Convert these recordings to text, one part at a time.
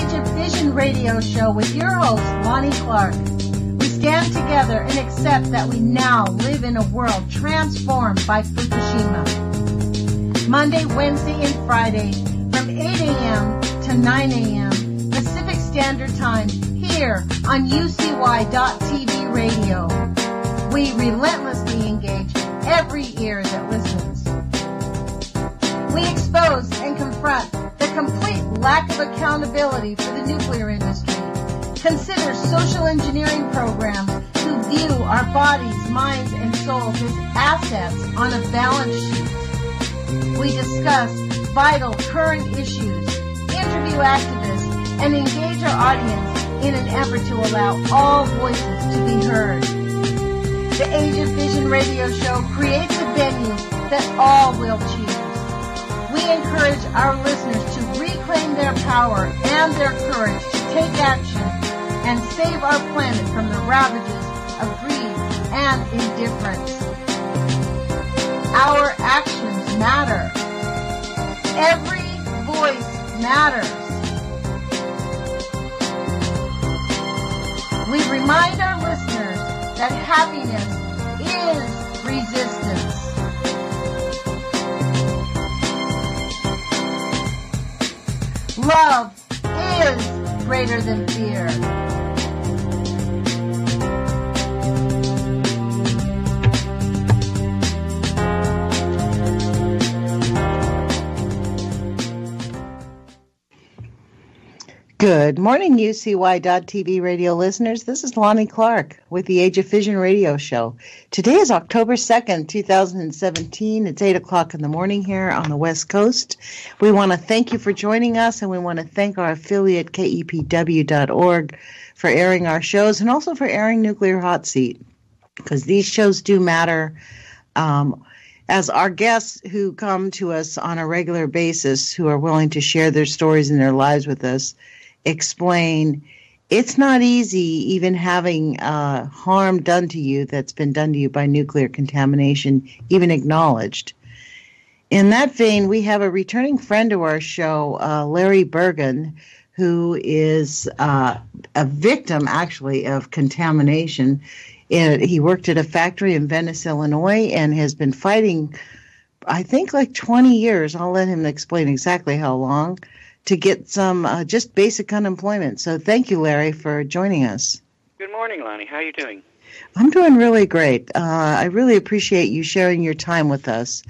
Age of Fission radio show with your host, Lonnie Clark. We stand together and accept that we now live in a world transformed by Fukushima. Monday, Wednesday, and Friday from 8 a.m. to 9 a.m. Pacific Standard Time here on UCY.TV radio. We relentlessly engage every ear that listens. We expose and confront the complete lack of accountability for the nuclear industry. Consider social engineering programs who view our bodies, minds, and souls as assets on a balance sheet. We discuss vital current issues, interview activists, and engage our audience in an effort to allow all voices to be heard. The Age of Vision radio show creates a venue that all will choose. We encourage our listeners to reclaim their power and their courage to take action and save our planet from the ravages of greed and indifference. Our actions matter. Every voice matters. We remind our listeners that happiness is resistance. Love is greater than fear. Good morning, UCY.TV radio listeners. This is Lonnie Clark with the Age of Fission radio show. Today is October 2nd, 2017. It's 8 o'clock in the morning here on the West Coast. We want to thank you for joining us, and we want to thank our affiliate, KEPW.org, for airing our shows and also for airing Nuclear Hot Seat, because these shows do matter. As our guests who come to us on a regular basis, who are willing to share their stories and their lives with us, explain, it's not easy even having harm done to you that's been done to you by nuclear contamination, even acknowledged. In that vein, we have a returning friend to our show, Larry Burgan, who is a victim, actually, of contamination. He worked at a factory in Venice, Illinois, and has been fighting, I think, like 20 years. I'll let him explain exactly how long, to get some just basic unemployment. So thank you, Larry, for joining us. Good morning, Lonnie. How are you doing? I'm doing really great. I really appreciate you sharing your time with us.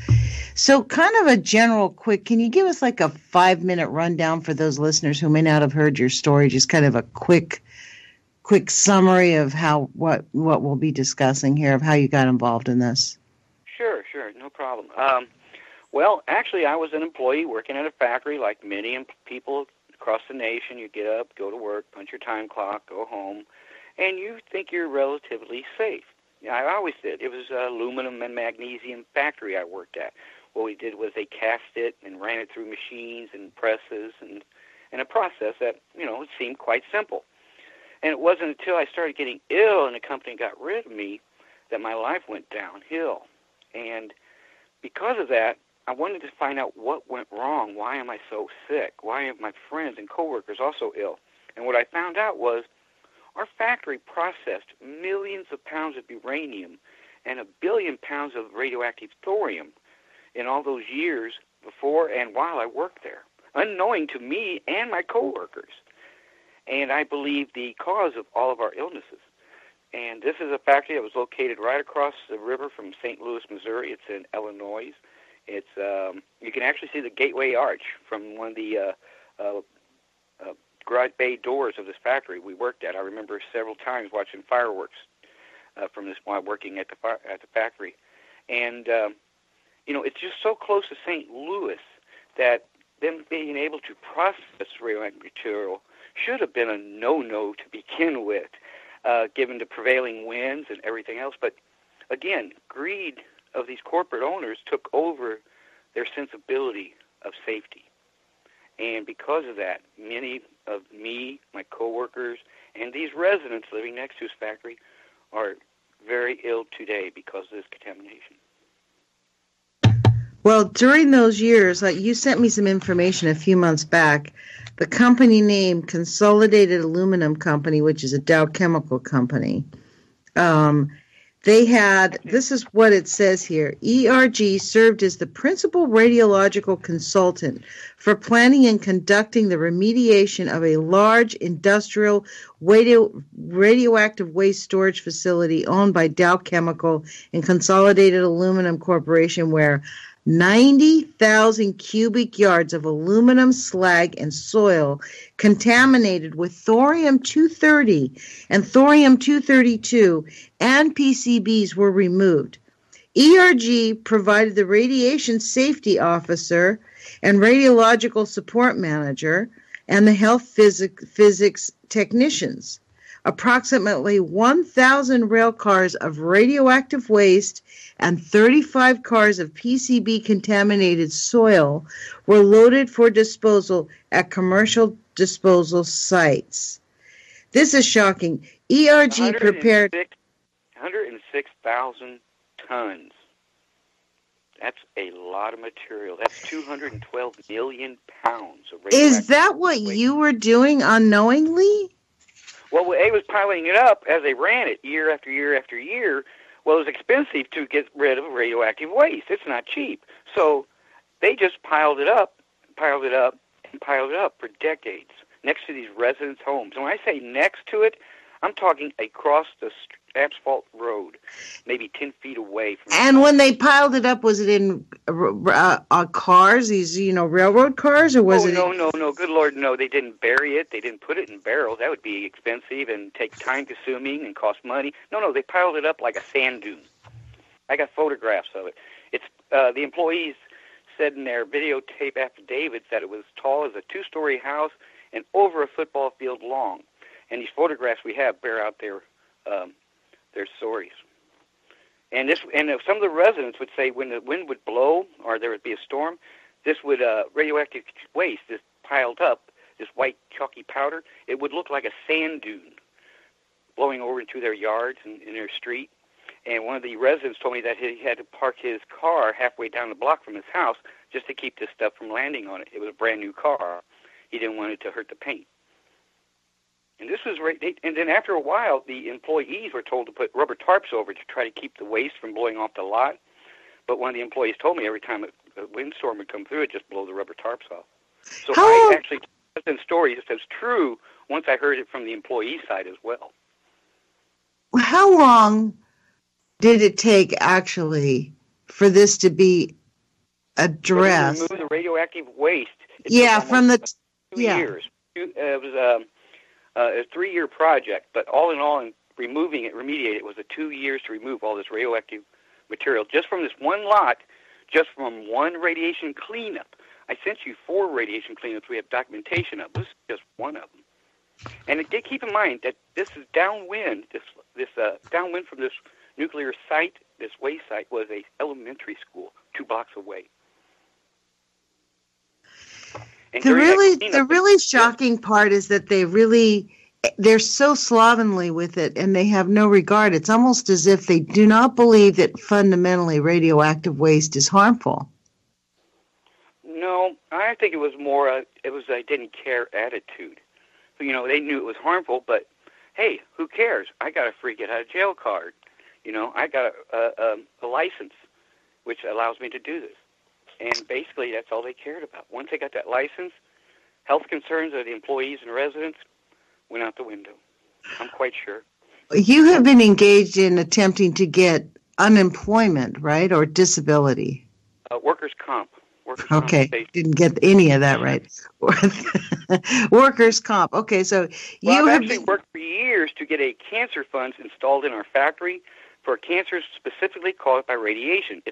So kind of a general quick, can you give us like a 5-minute rundown for those listeners who may not have heard your story, just kind of a quick summary of what we'll be discussing here, of how you got involved in this? Sure, no problem. Well, actually, I was an employee working at a factory like many people across the nation. You get up, go to work, punch your time clock, go home, and you think you're relatively safe. Yeah, I always did. It was an aluminum and magnesium factory I worked at. What we did was they cast it and ran it through machines and presses and a process that, it seemed quite simple. And it wasn't until I started getting ill and the company got rid of me that my life went downhill. And because of that, I wanted to find out what went wrong. Why am I so sick? Why are my friends and coworkers also ill? And what I found out was our factory processed millions of pounds of uranium and 1 billion pounds of radioactive thorium in all those years before and while I worked there, unknowing to me and my coworkers. And I believe the cause of all of our illnesses. And this is a factory that was located right across the river from St. Louis, Missouri. It's in Illinois. It's you can actually see the Gateway Arch from one of the garage bay doors of this factory we worked at. I remember several times watching fireworks from this while working at the factory. And it's just so close to St. Louis that them being able to process radioactive material should have been a no-no to begin with, given the prevailing winds and everything else. But again, greed of these corporate owners took over their sensibility of safety. And because of that, many of me, my coworkers, and these residents living next to this factory are very ill today because of this contamination. Well, during those years, like you sent me some information a few months back, the company name Consolidated Aluminum Company, which is a Dow Chemical company, they had, this is what it says here, ERG served as the principal radiological consultant for planning and conducting the remediation of a large industrial radioactive waste storage facility owned by Dow Chemical and Consolidated Aluminum Corporation, where 90,000 cubic yards of aluminum slag and soil contaminated with thorium-230 and thorium-232 and PCBs were removed. ERG provided the radiation safety officer and radiological support manager and the health physics technicians. Approximately 1,000 rail cars of radioactive waste and 35 cars of PCB-contaminated soil were loaded for disposal at commercial disposal sites. This is shocking. ERG prepared 106,000 tons. That's a lot of material. That's 212 million pounds of radioactive waste. Is that what you were doing unknowingly? Well, they was piling it up as they ran it year after year after year. Well, it was expensive to get rid of radioactive waste. It's not cheap. So they just piled it up, and piled it up for decades next to these residents' homes. And when I say next to it, I'm talking across the asphalt road, maybe 10 feet away from. And when they piled it up, was it in cars, these railroad cars, or was it? No. Good Lord, no. They didn't bury it. They didn't put it in barrels. That would be expensive and take time-consuming and cost money. No. They piled it up like a sand dune. I got photographs of it. It's the employees said in their videotape affidavits that it was as tall as a two-story house and over a football field long. And these photographs we have bear out their stories. And some of the residents would say when the wind would blow or there would be a storm, this would radioactive waste, this piled up, this white chalky powder, it would look like a sand dune blowing over into their yards and in their street. And one of the residents told me that he had to park his car halfway down the block from his house just to keep this stuff from landing on it. It was a brand new car. He didn't want it to hurt the paint. And this was and then after a while, the employees were told to put rubber tarps over to try to keep the waste from blowing off the lot. But one of the employees told me every time a windstorm would come through, it'd just blow the rubber tarps off. So I actually told the story just as true once I heard it from the employee side as well. How long did it take actually for this to be addressed? To remove the radioactive waste. From the 2 years. It was a 3-year project, but all in all, in remediate it was 2 years to remove all this radioactive material just from this one lot, just from one radiation cleanup. I sent you 4 radiation cleanups we have documentation of. This is just one of them. And keep in mind that this is downwind. This downwind from this nuclear site, this waste site, was a elementary school 2 blocks away. And the really shocking part is that they're so slovenly with it and they have no regard. It's almost as if they do not believe that fundamentally radioactive waste is harmful. No, I think it was more a didn't care attitude. They knew it was harmful, but hey, who cares? I got a free get out of jail card. I got a license which allows me to do this. And basically, that's all they cared about. Once they got that license, health concerns of the employees and residents went out the window. I'm quite sure. You have been engaged in attempting to get unemployment, right, or disability? Workers' comp. Okay, didn't get any of that right. Workers' comp. Okay, so I've actually worked for years to get a cancer fund installed in our factory for cancers specifically caused by radiation.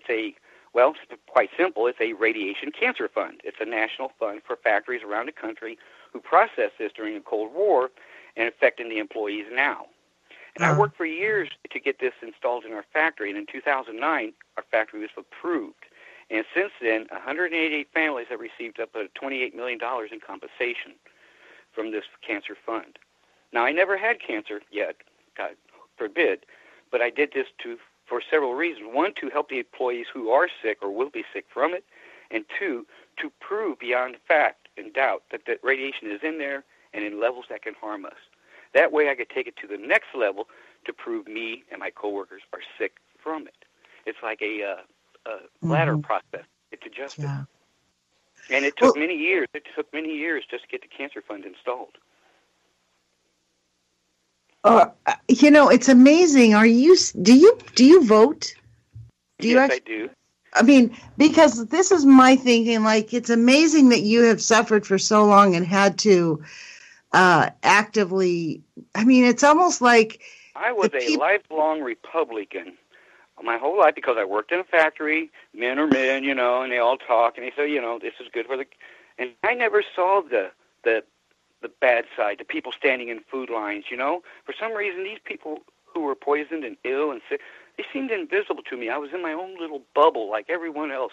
Well, quite simple. It's a radiation cancer fund. It's a national fund for factories around the country who processed this during the Cold War and affecting the employees now. And I worked for years to get this installed in our factory, and in 2009, our factory was approved. And since then, 188 families have received up to $28 million in compensation from this cancer fund. Now, I never had cancer yet, God forbid, but I did this to for several reasons. One, to help the employees who are sick or will be sick from it, and two, to prove beyond fact and doubt that the radiation is in there and in levels that can harm us. That way I could take it to the next level to prove me and my coworkers are sick from it. It's like a ladder process. It's adjusted. Yeah. And it took many years. It took many years just to get the cancer fund installed. It's amazing. Do you vote? I do. I mean, because this is my thinking, like, it's amazing that you have suffered for so long and had to actively, I mean, it's almost like... I was a lifelong Republican my whole life because I worked in a factory. Men are men, and they all talk, and they say, this is good for the... And I never saw the bad side, the people standing in food lines, For some reason, these people who were poisoned and ill and sick, they seemed invisible to me. I was in my own little bubble like everyone else,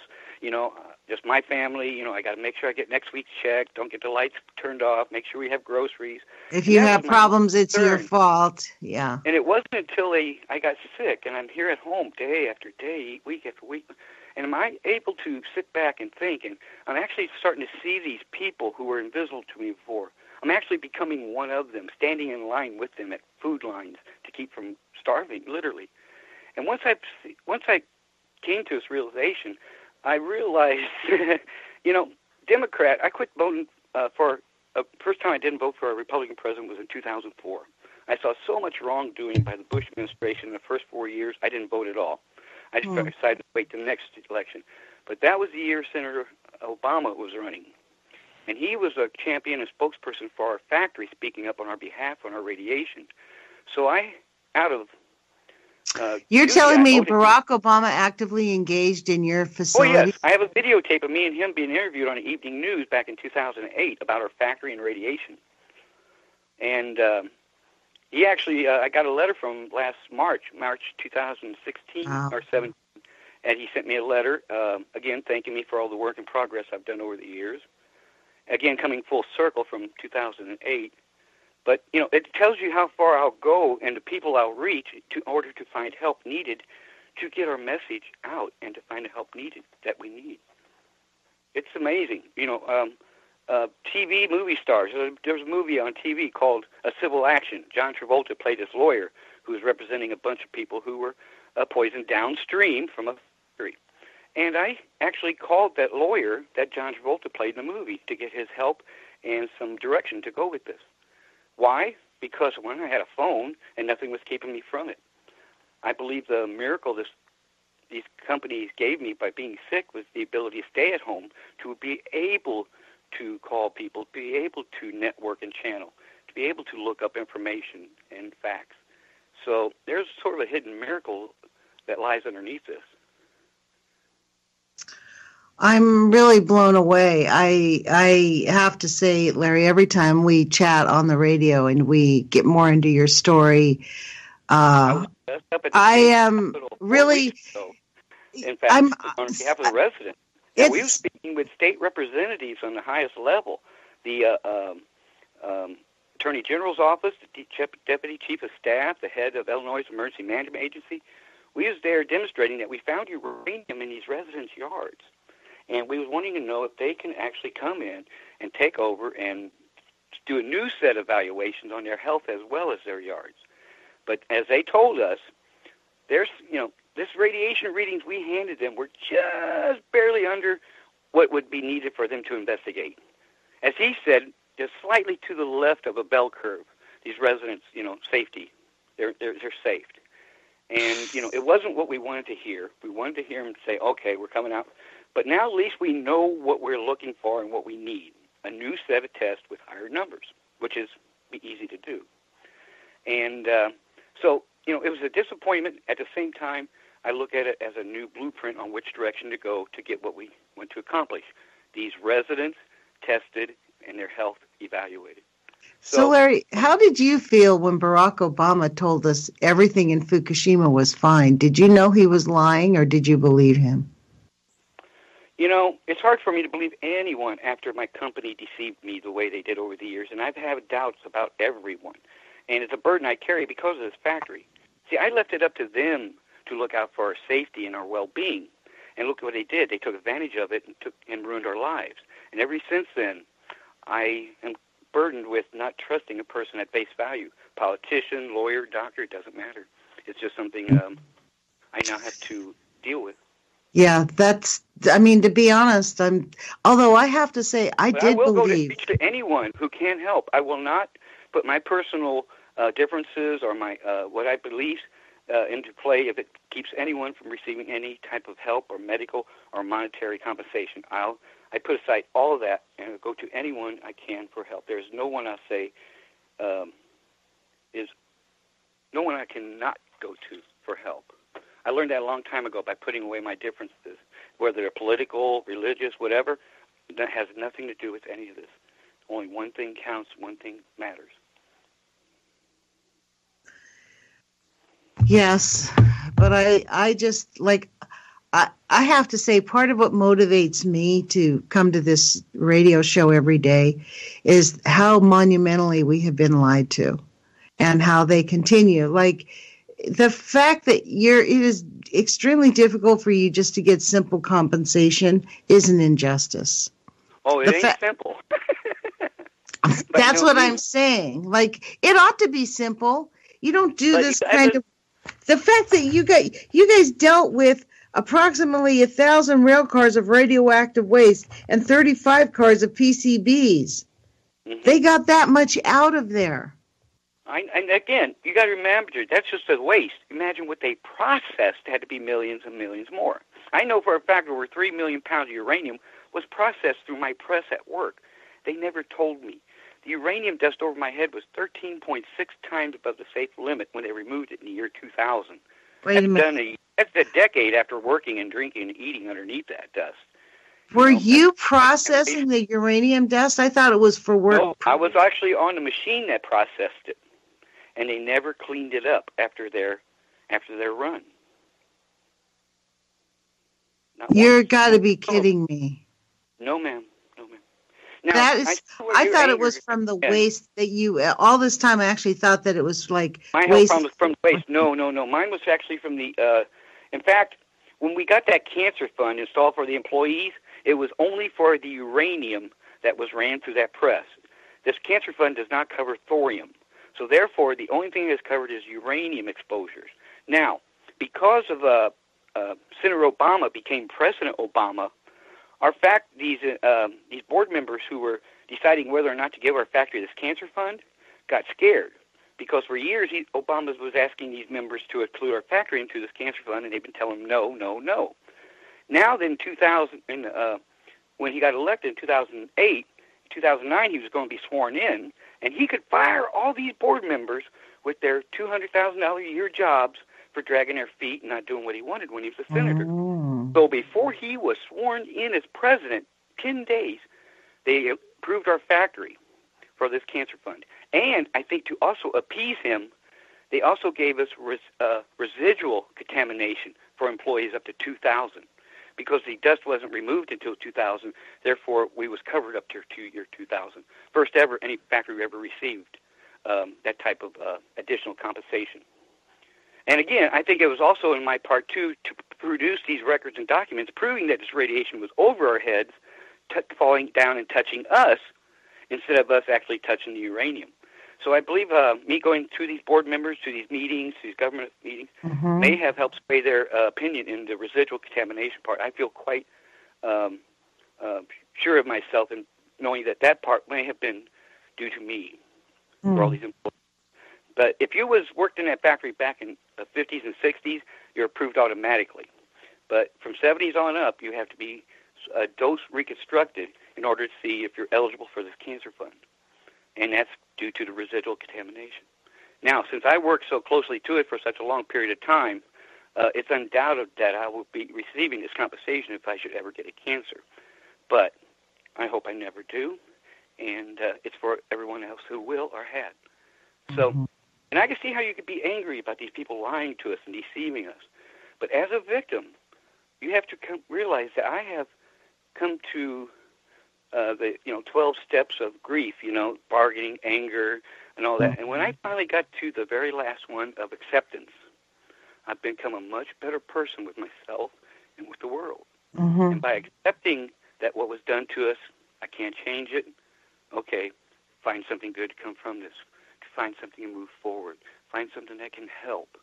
just my family. I got to make sure I get next week's check, don't get the lights turned off, make sure we have groceries. If you have problems, it's your fault. Yeah. And it wasn't until I got sick, and I'm here at home day after day, week after week, and am I able to sit back and think, and I'm actually starting to see these people who were invisible to me before. I'm actually becoming one of them, standing in line with them at food lines to keep from starving, literally. And once I came to this realization, I realized, Democrat. I quit voting first time I didn't vote for a Republican president was in 2004. I saw so much wrongdoing by the Bush administration in the first 4 years. I didn't vote at all. I just decided to wait the next election. But that was the year Senator Obama was running. And he was a champion and spokesperson for our factory, speaking up on our behalf on our radiation. So you're telling me Barack Obama actively engaged in your facility? Oh, yes. I have a videotape of me and him being interviewed on Evening News back in 2008 about our factory and radiation. And he actually, I got a letter from last March 2016 or 17, and he sent me a letter, again, thanking me for all the work and progress I've done over the years. Again, coming full circle from 2008. But, it tells you how far I'll go and the people I'll reach in order to find help needed to get our message out and to find the help needed that we need. It's amazing. TV movie stars. There was a movie on TV called A Civil Action. John Travolta played this lawyer who was representing a bunch of people who were poisoned downstream from a factory. And I actually called that lawyer that John Travolta played in the movie to get his help and some direction to go with this. Why? Because when I had a phone and nothing was keeping me from it. I believe the miracle these companies gave me by being sick was the ability to stay at home, to be able to call people, to be able to network and channel, to be able to look up information and facts. So there's sort of a hidden miracle that lies underneath this. I'm really blown away. I have to say, Larry, every time we chat on the radio and we get more into your story, I am really... In fact, on behalf of the residents, we were speaking with state representatives on the highest level, the Attorney General's office, the Deputy Chief of Staff, the head of Illinois Emergency Management Agency. We was there demonstrating that we found uranium in these residents' yards. And we was wanting to know if they can actually come in and take over and do a new set of evaluations on their health as well as their yards. But as they told us, there's, this radiation readings we handed them were just barely under what would be needed for them to investigate. As he said, just slightly to the left of a bell curve, these residents, safety, they're safe. And, it wasn't what we wanted to hear. We wanted to hear them say, okay, we're coming out. But now at least we know what we're looking for and what we need, a new set of tests with higher numbers, which is easy to do. And so, it was a disappointment. At the same time, I look at it as a new blueprint on which direction to go to get what we want to accomplish. These residents tested and their health evaluated. So, Larry, how did you feel when Barack Obama told us everything in Fukushima was fine? Did you know he was lying or did you believe him? It's hard for me to believe anyone after my company deceived me the way they did over the years, and I've had doubts about everyone. And it's a burden I carry because of this factory. See, I left it up to them to look out for our safety and our well-being. And look what they did. They took advantage of it and ruined our lives. And ever since then, I am burdened with not trusting a person at face value. Politician, lawyer, doctor, it doesn't matter. It's just something I now have to deal with. Yeah, to be honest, although I have to say, I will go to speak to anyone who can help. I will not put my personal differences or my what I believe into play if it keeps anyone from receiving any type of help or medical or monetary compensation. I put aside all of that and I'll go to anyone I can for help. There's no one I say is no one I cannot go to for help. I learned that a long time ago by putting away my differences, whether they're political, religious, whatever. That has nothing to do with any of this. Only one thing counts, one thing matters. Yes, but I just, I have to say, part of what motivates me to come to this radio show every day is how monumentally we have been lied to and how they continue. Like, the fact that it is extremely difficult for you just to get simple compensation is an injustice. Oh, it ain't simple. That's what I'm saying. Like, it ought to be simple. You don't do this kind of... The fact that you guys dealt with approximately 1,000 rail cars of radioactive waste and 35 cars of PCBs. Mm-hmm. They got that much out of there. And again, you got to remember, that's just the waste. Imagine what they processed had to be millions and millions more. I know for a fact over 3 million pounds of uranium was processed through my press at work. They never told me. The uranium dust over my head was 13.6 times above the safe limit when they removed it in the year 2000. Wait a minute. That's a decade after working and drinking and eating underneath that dust. Were you processing the uranium dust? I thought it was for work. No, I was actually on the machine that processed it. And they never cleaned it up after their run. You're got to be kidding me. No, ma'am. No, ma'am. Now, I thought it was from the waste that you... all this time I actually thought that it was like my waste. Mine was from the waste. No. Mine was actually from the... in fact, when we got that cancer fund installed for the employees, it was only for the uranium that was ran through that press. This cancer fund does not cover thorium. So therefore, the only thing that's covered is uranium exposures. Now, because of Senator Obama became President Obama, these board members who were deciding whether or not to give our factory this cancer fund got scared because for years Obama was asking these members to include our factory into this cancer fund, and they've been telling them no. Now, then, 2000, when he got elected in 2008, 2009, he was going to be sworn in. And he could fire all these board members with their $200,000 a year jobs for dragging their feet and not doing what he wanted when he was a senator. Oh. So before he was sworn in as president, 10 days, they approved our factory for this cancer fund. And I think to also appease him, they also gave us residual contamination for employees up to 2,000 because the dust wasn't removed until 2000. Therefore, we was covered up to year 2000. First ever any factory ever received that type of additional compensation. And again, I think it was also in my part, too, to produce these records and documents proving that this radiation was over our heads, falling down and touching us instead of us actually touching the uranium. So I believe me going to these board members, to these meetings, these government meetings, may have helped sway their opinion in the residual contamination part. I feel quite sure of myself in knowing that part may have been due to me for all these employees. But if you worked in that factory back in the 50s and 60s, you're approved automatically. But from 70s on up, you have to be dose reconstructed in order to see if you're eligible for this cancer fund. And that's due to the residual contamination. Now, since I worked so closely to it for such a long period of time, it's undoubted that I will be receiving this compensation if I should ever get a cancer. But I hope I never do, and it's for everyone else who will or had. So, and I can see how you could be angry about these people lying to us and deceiving us. But as a victim, you have to realize that I have come to the 12 steps of grief, bargaining, anger, and all that. And when I finally got to the very last one of acceptance, I've become a much better person with myself and with the world. Mm-hmm. And by accepting that what was done to us, I can't change it, okay, find something good to come from this, to find something to move forward, find something that can help.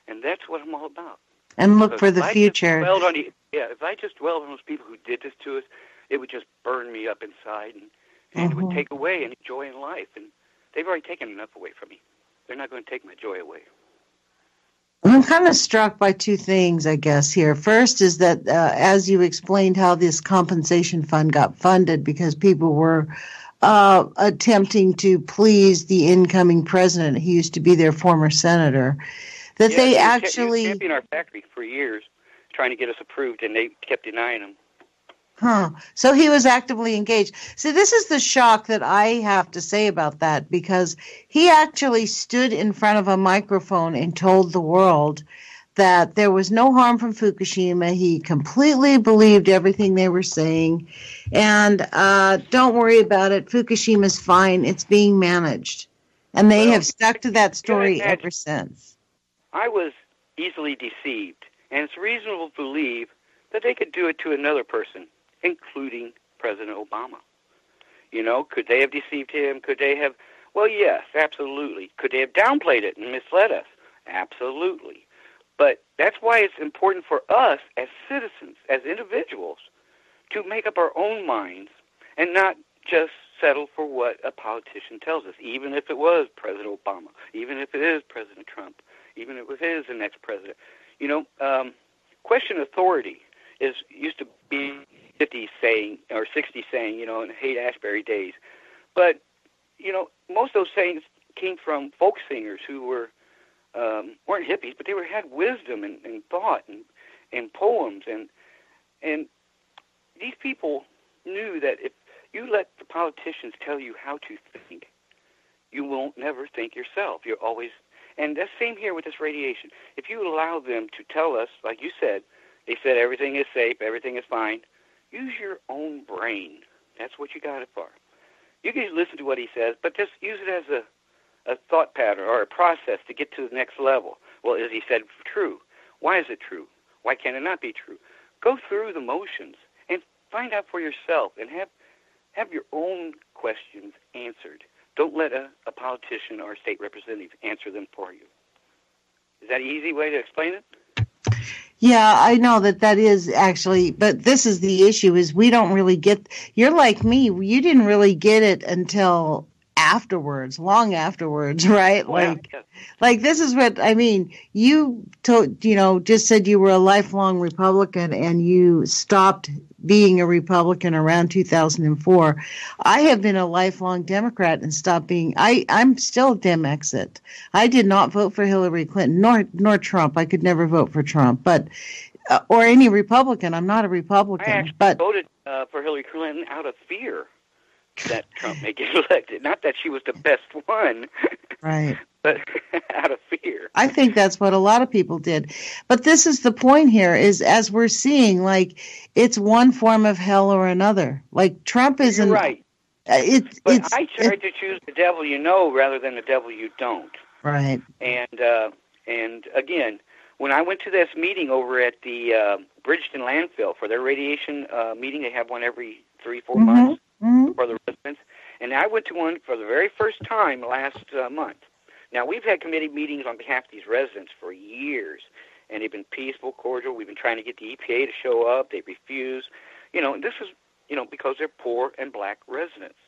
And that's what I'm all about. And look for the future. If I just dwelled on those people who did this to us, it would just burn me up inside, and it would take away any joy in life. And they've already taken enough away from me. They're not going to take my joy away. I'm kind of struck by two things, I guess, here. First is that, as you explained how this compensation fund got funded because people were attempting to please the incoming president. He used to be their former senator. That yeah, they actually... He was championing our factory for years, trying to get us approved, and they kept denying him. Huh. So he was actively engaged. See, this is the shock that I have to say about that, because he actually stood in front of a microphone and told the world that there was no harm from Fukushima. He completely believed everything they were saying. And don't worry about it. Fukushima's fine. It's being managed. And they have stuck to that story ever since. I was easily deceived, and it's reasonable to believe that they could do it to another person, including President Obama. You know, could they have deceived him? Could they have? Well, yes, absolutely. Could they have downplayed it and misled us? Absolutely. But that's why it's important for us as citizens, as individuals, to make up our own minds and not just settle for what a politician tells us, even if it was President Obama, even if it is President Trump, even if it is the next president. You know, question authority used to be 50 saying or 60 saying, you know, in Haight-Ashbury days. But, you know, most of those sayings came from folk singers who weren't hippies, but they had wisdom and thought and poems. And these people knew that if you let the politicians tell you how to think, you won't never think yourself. You're always... And that's the same here with this radiation. If you allow them to tell us, like you said, they said everything is safe, everything is fine, use your own brain. That's what you got it for. You can listen to what he says, but just use it as a thought pattern or a process to get to the next level. Well, is he said true? Why is it true? Why can it not be true? Go through the motions and find out for yourself and have your own questions answered. Don't let a politician or a state representative answer them for you. Is that an easy way to explain it? Yeah, I know that is actually, but this is the issue, is we don't really get, you're like me, you didn't really get it until afterwards, long afterwards, right? Like this is what, I mean, you just said you were a lifelong Republican and you stopped being a Republican around 2004. I have been a lifelong Democrat and stopped being, I'm still Dem-exit. I did not vote for Hillary Clinton, nor Trump. I could never vote for Trump, but, or any Republican. I'm not a Republican. I actually voted for Hillary Clinton out of fear that Trump may get elected. Not that she was the best one. Right. But out of fear. I think that's what a lot of people did. But this is the point here, is as we're seeing, like, it's one form of hell or another. Like, Trump isn't... You're right. I tried to choose the devil you know rather than the devil you don't. Right. And again, when I went to this meeting over at the Bridgeton landfill for their radiation meeting, they have one every 3-4 months for the residents. And I went to one for the very first time last month. Now, we've had committee meetings on behalf of these residents for years, and they've been peaceful, cordial. We've been trying to get the EPA to show up. They refuse. You know, this is, because they're poor and black residents.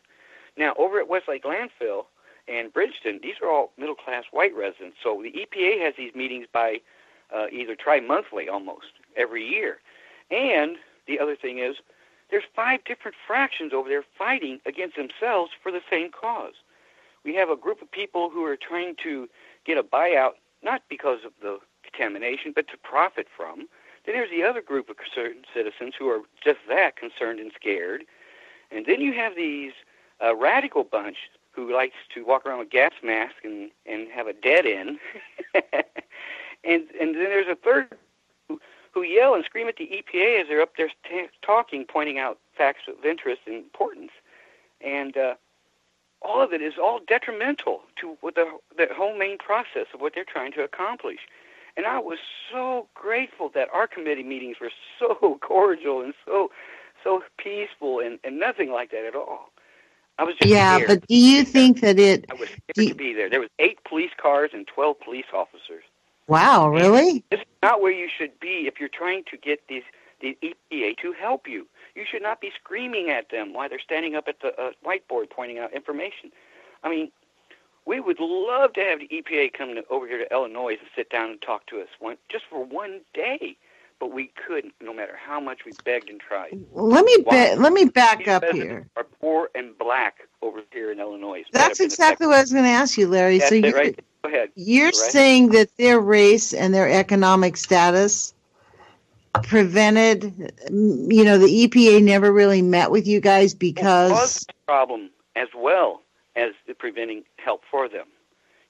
Now, over at Westlake Landfill and Bridgeton, these are all middle-class white residents. So the EPA has these meetings by either tri-monthly almost every year. And the other thing is, there's 5 different fractions over there fighting against themselves for the same cause. We have a group of people who are trying to get a buyout, not because of the contamination, but to profit from. Then there's the other group of concerned citizens who are just that, concerned and scared. And then you have these radical bunch who likes to walk around with gas masks and have a dead end. and then there's a third who yell and scream at the EPA as they're up there talking, pointing out facts of interest and importance. And all of it is all detrimental to the whole main process of what they're trying to accomplish. And I was so grateful that our committee meetings were so cordial and so peaceful and nothing like that at all. I was just scared. But do you think that I was scared to be there. There was 8 police cars and 12 police officers. Wow, really? This is not where you should be if you're trying to get the EPA to help you. You should not be screaming at them while they're standing up at the whiteboard pointing out information. I mean, we would love to have the EPA come over here to Illinois and sit down and talk to us just for one day, but we couldn't, no matter how much we begged and tried. Let me back up here. Are poor and black over here in Illinois. That's exactly what I was going to ask you, Larry. That's it, right? Go ahead. You're saying that their race and their economic status prevented, the EPA never really met with you guys because... It was a problem as well as preventing help for them.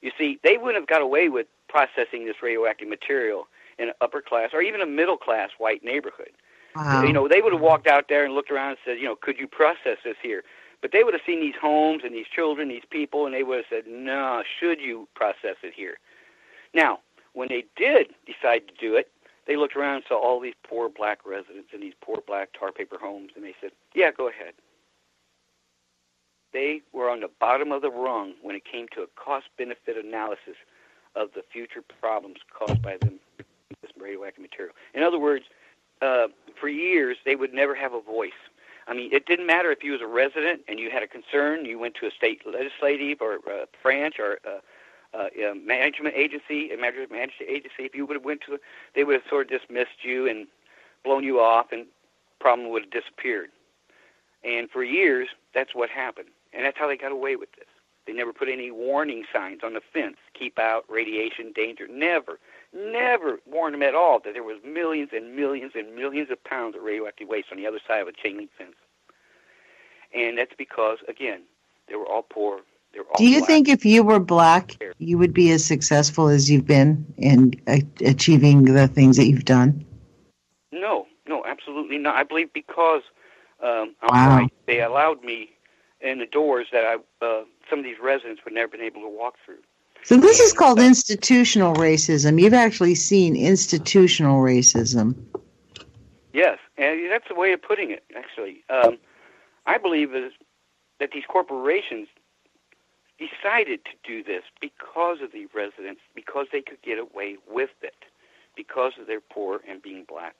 You see, they wouldn't have got away with processing this radioactive material in an upper class or even a middle class white neighborhood. Wow. They would have walked out there and looked around and said, could you process this here? But they would have seen these homes and these children, these people, and they would have said, no, should you process it here? Now, when they did decide to do it, they looked around and saw all these poor black residents in these poor black tar paper homes, and they said, yeah, go ahead. They were on the bottom of the rung when it came to a cost-benefit analysis of the future problems caused by this radioactive material. In other words, for years, they would never have a voice. I mean, it didn't matter if you was a resident and you had a concern, you went to a state legislative or a branch or a management agency, if you would have went to it, they would have sort of dismissed you and blown you off, and the problem would have disappeared. And for years, that's what happened. And that's how they got away with this. They never put any warning signs on the fence, keep out, radiation, danger. Never warned them at all that there was millions and millions and millions of pounds of radioactive waste on the other side of a chain link fence. And that's because, again, they were all poor. They were all Do you black. think if you were black, you would be as successful as you've been in achieving the things that you've done? No, absolutely not. I believe because I'm Wow. white, they allowed me in the doors that some of these residents would never been able to walk through. So this is called institutional racism. You've actually seen institutional racism. Yes, and that's the way of putting it, actually. I believe is that these corporations decided to do this because of the residents, because they could get away with it, because of their poor and being black.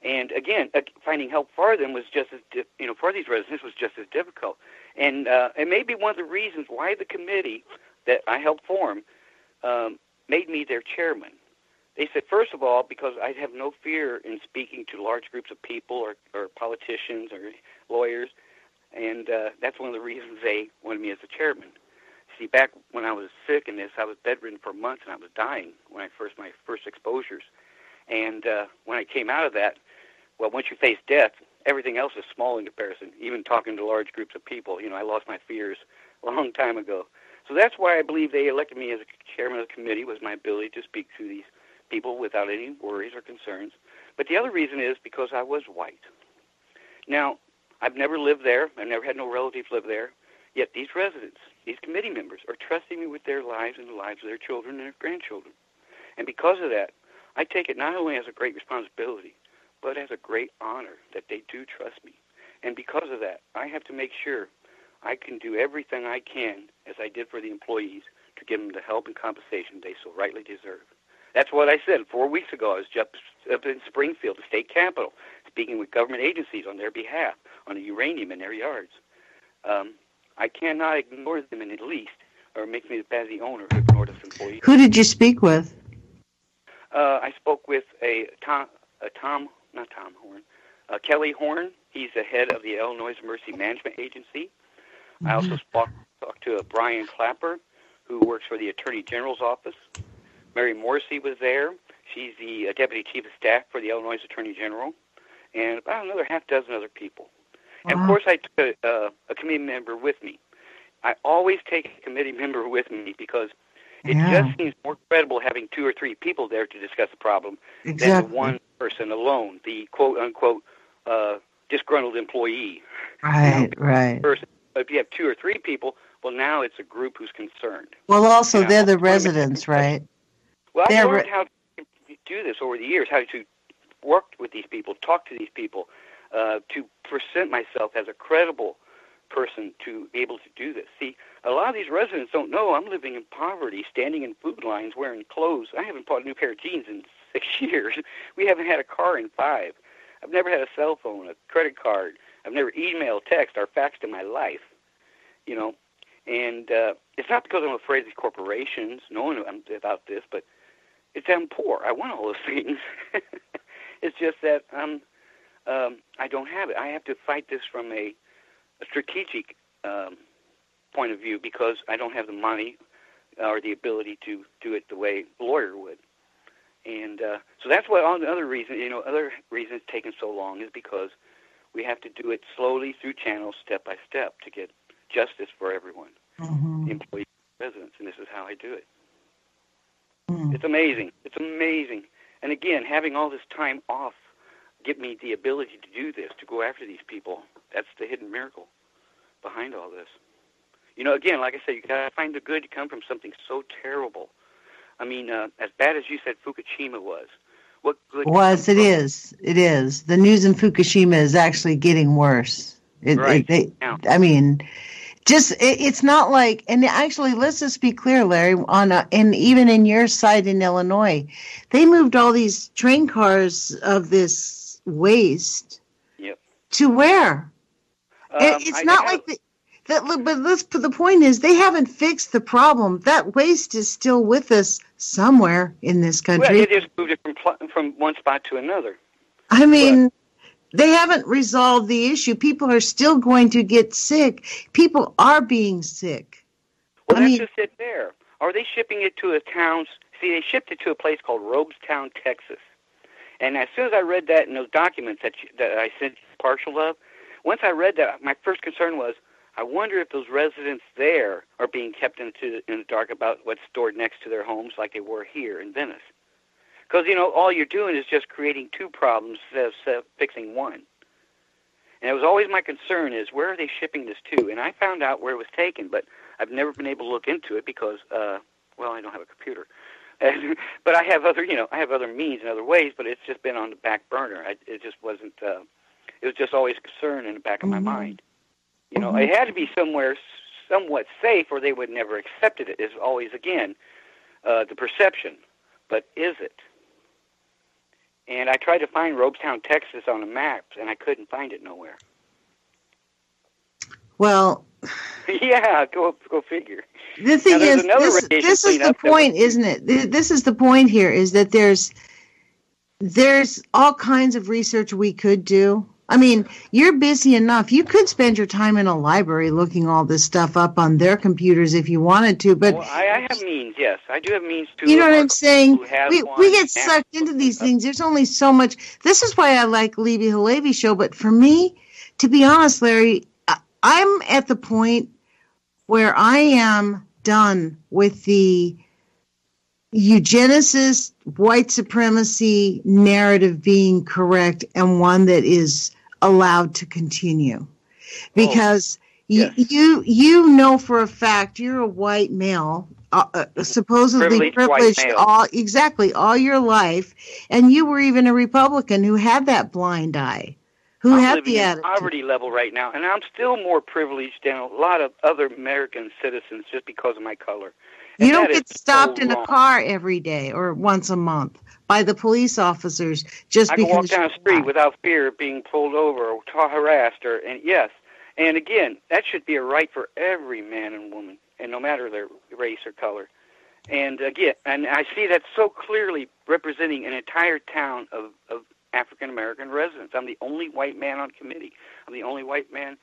And again, finding help for them was just as, for these residents was just as difficult. And it may be one of the reasons why the committee that I helped form made me their chairman. They said, first of all, because I have no fear in speaking to large groups of people or politicians or lawyers, and that's one of the reasons they wanted me as the chairman. See, back when I was sick in this, I was bedridden for months, and I was dying when my first exposures. And when I came out of that, well, once you face death, everything else is small in comparison. Even talking to large groups of people, I lost my fears a long time ago. So that's why I believe they elected me as chairman of the committee, was my ability to speak to these people without any worries or concerns. But the other reason is because I was white. Now, I've never lived there. I've never had no relatives live there. Yet these residents, these committee members, are trusting me with their lives and the lives of their children and their grandchildren. And because of that, I take it not only as a great responsibility, but as a great honor that they do trust me. And because of that, I have to make sure I can do everything I can, as I did for the employees, to give them the help and compensation they so rightly deserve. That's what I said 4 weeks ago. I was just up in Springfield, the state capital, speaking with government agencies on their behalf on the uranium in their yards. I cannot ignore them in the least, or it makes me the bad owner who ignored us employees. Who did you speak with? I spoke with Kelly Horn. He's the head of the Illinois Emergency Management Agency. I also talked to Brian Clapper, who works for the Attorney General's office. Mary Morrissey was there. She's the Deputy Chief of Staff for the Illinois Attorney General, and about another half dozen other people. Wow. And, of course, I took a committee member with me. I always take a committee member with me because it just seems more credible having 2 or 3 people there to discuss the problem than the one person alone, the quote-unquote disgruntled employee. Right. Person. But if you have 2 or 3 people, well, now it's a group who's concerned. Well, also, they're the residents, right? Well, I learned how to do this over the years, how to work with these people, talk to these people, to present myself as a credible person to be able to do this. See, a lot of these residents don't know I'm living in poverty, standing in food lines, wearing clothes. I haven't bought a new pair of jeans in 6 years. We haven't had a car in 5. I've never had a cell phone, a credit card. I've never emailed, text, or faxed in my life, you know. And it's not because I'm afraid of these corporations knowing about this, but it's that I'm poor. I want all those things. It's just that I don't have it. I have to fight this from a strategic point of view because I don't have the money or the ability to do it the way a lawyer would. And so that's what all the other reasons, other reasons it's taken so long is because we have to do it slowly through channels, step by step, to get justice for everyone, employees, residents, and this is how I do it. It's amazing. It's amazing. And again, having all this time off give me the ability to do this, to go after these people. That's the hidden miracle behind all this. Again, like I said, you got to find the good to come from something so terrible. I mean, as bad as you said Fukushima was, what good? It is. The news in Fukushima is actually getting worse. It's not like, and actually, let's just be clear, Larry, and even in your site in Illinois, they moved all these train cars of this waste to where? It's not like but the point is, they haven't fixed the problem. That waste is still with us somewhere in this country. Well, they just moved it from one spot to another. I mean, they haven't resolved the issue. People are still going to get sick. People are being sick. Well, that's just it there. Are they shipping it to a town? See, they shipped it to a place called Robestown, Texas. And as soon as I read that in those documents that I sent partial of, once I read that, my first concern was, I wonder if those residents there are being kept in the dark about what's stored next to their homes like they were here in Venice. Because, all you're doing is just creating two problems instead of fixing one. And it was always my concern is, where are they shipping this to? And I found out where it was taken, but I've never been able to look into it because, I don't have a computer. But I have other, I have other means and other ways, but it's just been on the back burner. It just wasn't, it was just always a concern in the back of my mind. It had to be somewhere somewhat safe or they would never accepted it. Is always, again, the perception. But is it? And I tried to find Robestown, Texas on the maps, and I couldn't find it nowhere. Well, yeah, go figure. The thing is, this is the point, isn't it? This is the point here, is that there's all kinds of research we could do. I mean, you're busy enough. You could spend your time in a library looking all this stuff up on their computers if you wanted to. But I have means, yes. I do have means too. You know what I'm saying? We get sucked into these things. There's only so much. This is why I like Levy Halevi show. But for me, to be honest, Larry, I'm at the point where I am done with the eugenicist, white supremacy narrative being correct and one that is allowed to continue. Because you know for a fact you're a white male, supposedly privileged all your life, and you were even a Republican who had that blind eye, who had the attitude. I'm living in poverty level right now, and I'm still more privileged than a lot of other American citizens just because of my color. You don't get stopped in a car every day or once a month by the police officers just because I can walk down the street without fear of being pulled over or harassed. And again, that should be a right for every man and woman, and no matter their race or color. And again, and I see that so clearly representing an entire town of African-American residents. I'm the only white man on committee. I'm the only white man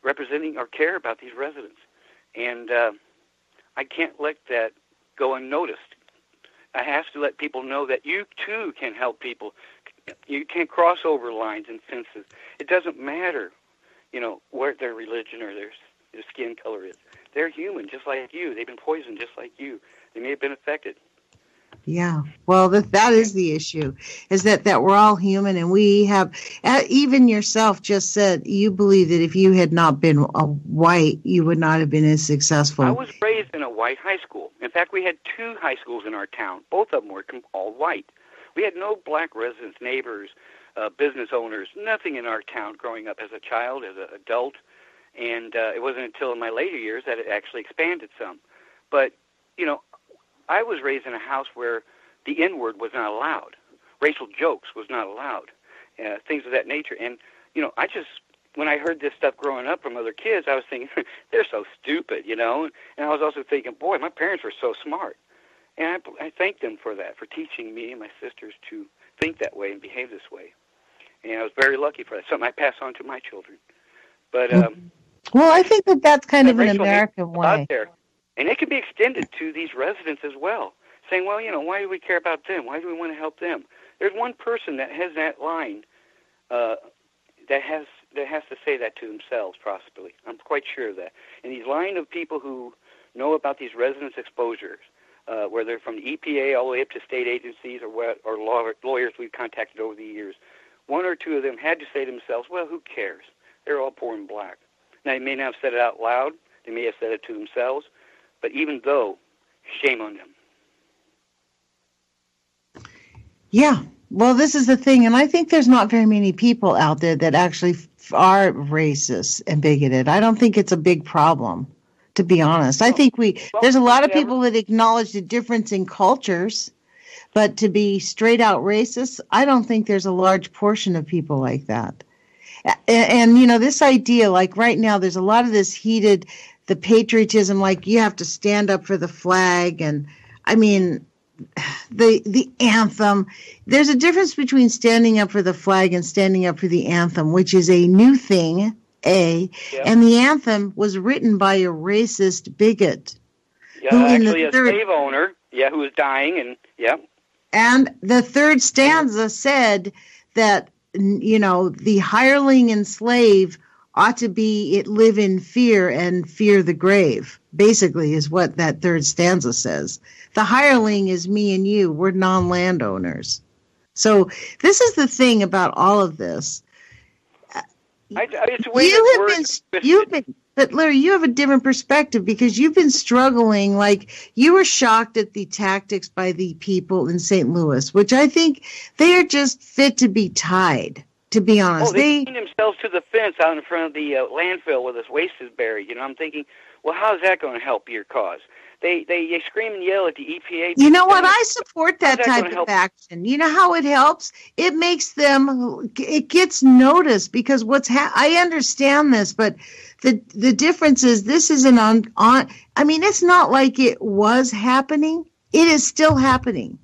representing or care about these residents. And I can't let that go unnoticed. I have to let people know that you, too, can help people. You can cross over lines and fences. It doesn't matter, what their religion or their skin color is. They're human, just like you. They've been poisoned just like you. They may have been affected. Yeah, well, that is the issue, is that we're all human, and we have, even yourself just said you believe that if you had not been a white, you would not have been as successful. I was raised in a white high school. In fact, we had 2 high schools in our town. Both of them were all white. We had no black residents, neighbors, business owners, nothing in our town growing up as a child, as an adult. And it wasn't until in my later years that it actually expanded some. But, I was raised in a house where the N-word was not allowed. Racial jokes was not allowed, things of that nature. And, when I heard this stuff growing up from other kids, I was thinking, they're so stupid, And I was also thinking, boy, my parents were so smart. And I thank them for that, for teaching me and my sisters to think that way and behave this way. And I was very lucky for that, something I pass on to my children. But well, I think that's kind of an American way. Out there. And it can be extended to these residents as well, saying, well, why do we care about them? Why do we want to help them? There's one person that has that line that has to say that to themselves, possibly. I'm quite sure of that. And these line of people who know about these residence exposures, where they're from the EPA all the way up to state agencies or lawyers we've contacted over the years, one or two of them had to say to themselves, well, who cares? They're all poor and black. Now, they may not have said it out loud. They may have said it to themselves. But even though, shame on them. Yeah. Well, this is the thing. And I think there's not very many people out there that actually are racist and bigoted. I don't think it's a big problem, to be honest. I think there's a lot of people that acknowledge the difference in cultures, but to be straight out racist, I don't think there's a large portion of people like that. And this idea, like right now, there's a lot of this heated, the patriotism, like you have to stand up for the flag. And I mean, the anthem, there's a difference between standing up for the flag and standing up for the anthem, which is a new thing, and the anthem was written by a racist bigot. Yeah, actually a slave owner, who was dying, and And the third stanza said that, the hireling and slave ought to live in fear and fear the grave, basically is what that third stanza says. The hireling is me and you. We're non-landowners. So this is the thing about all of this. But Larry, you have a different perspective because you've been struggling. Like you were shocked at the tactics by the people in St. Louis, which I think they are just fit to be tied. To be honest, they pinned themselves to the fence out in front of the landfill where this waste is buried. I'm thinking, well, how's that going to help your cause? They scream and yell at the EPA. You know what? I support that type of action. You know how it helps? It makes it gets noticed because I understand this, but the difference is this is it's not like it was happening. It is still happening.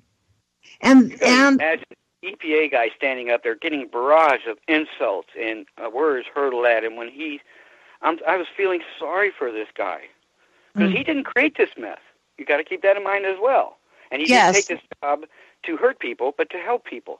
And imagine EPA guy standing up there getting a barrage of insults and words hurled at him when I was feeling sorry for this guy. Because he didn't create this mess. You got to keep that in mind as well. And he didn't take this job to hurt people, but to help people.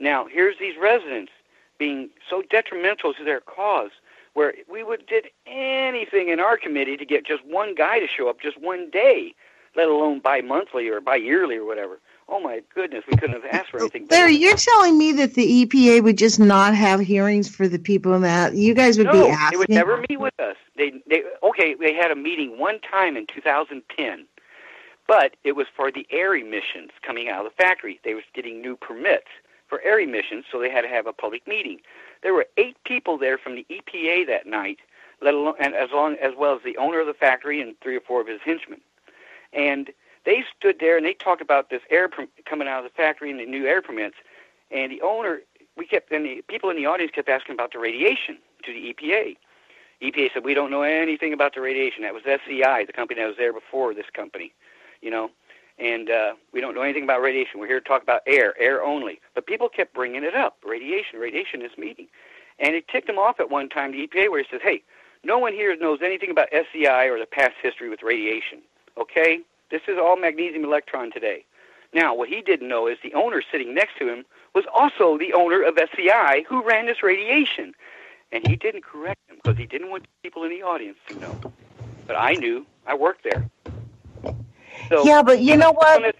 Now, here's these residents being so detrimental to their cause, where we did anything in our committee to get just one guy to show up just one day, let alone bi-monthly or bi-yearly or whatever. Oh, my goodness, we couldn't have asked for anything better. Larry, you're telling me that the EPA would just not have hearings for the people in that? You guys would be asking? No, they would never meet with us. They had a meeting one time in 2010, but it was for the air emissions coming out of the factory. They were getting new permits for air emissions, so they had to have a public meeting. There were 8 people there from the EPA that night, as well as the owner of the factory and 3 or 4 of his henchmen. And they stood there and they talked about this air coming out of the factory and the new air permits. And the owner, and the people in the audience kept asking about the radiation to the EPA. EPA said, we don't know anything about the radiation. That was SCI, the company that was there before this company, and we don't know anything about radiation. We're here to talk about air only. But people kept bringing it up, radiation in this meeting. And it ticked them off at one time, the EPA, where he says, hey, no one here knows anything about SCI or the past history with radiation, okay? This is all magnesium electron today. Now, what he didn't know is the owner sitting next to him was also the owner of SCI who ran this radiation. And he didn't correct him because he didn't want people in the audience to know. But I knew. I worked there. So, yeah, but you know what?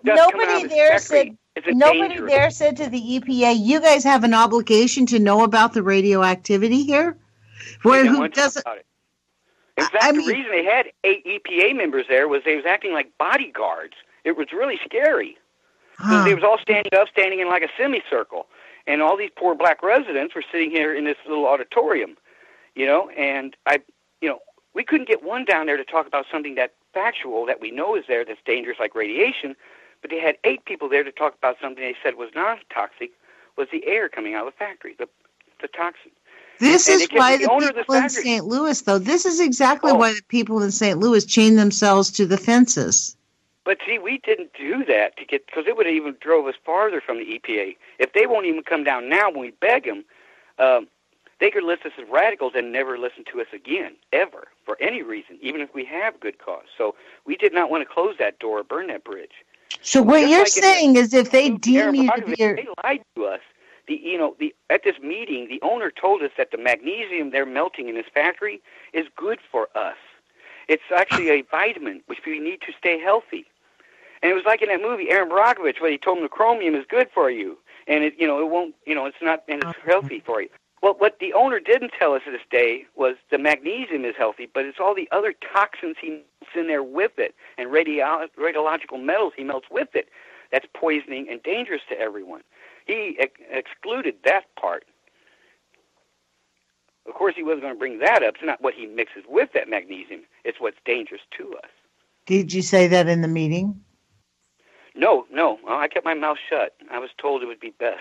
Nobody there said to the EPA, you guys have an obligation to know about the radioactivity here? Who doesn't? In fact, the reason they had 8 EPA members there was they was acting like bodyguards. It was really scary. Because they was all standing in like a semicircle. And all these poor black residents were sitting here in this little auditorium, and we couldn't get one down there to talk about something that factual that we know is there that's dangerous like radiation, but they had 8 people there to talk about something they said was non-toxic, was the air coming out of the factory, the toxin. This is why the people in St. Louis, though, this is exactly why the people in St. Louis chained themselves to the fences. But see, we didn't do that because it would have even drove us farther from the EPA. If they won't even come down now when we beg them, they could list us as radicals and never listen to us again, ever, for any reason, even if we have good cause. So we did not want to close that door or burn that bridge. So what you're saying is if they deem you to be... They lied to us. At this meeting, the owner told us that the magnesium they're melting in this factory is good for us. It's actually a vitamin, which we need to stay healthy. And it was like in that movie, Aaron Brockovich, where he told him the chromium is good for you, and it won't, it's not, and it's healthy for you. Well, what the owner didn't tell us to this day was the magnesium is healthy, but it's all the other toxins he melts in there with it, and radiological metals he melts with it. That's poisoning and dangerous to everyone. He excluded that part. Of course, he wasn't going to bring that up. It's not what he mixes with that magnesium. It's what's dangerous to us. Did you say that in the meeting? No. I kept my mouth shut. I was told it would be best.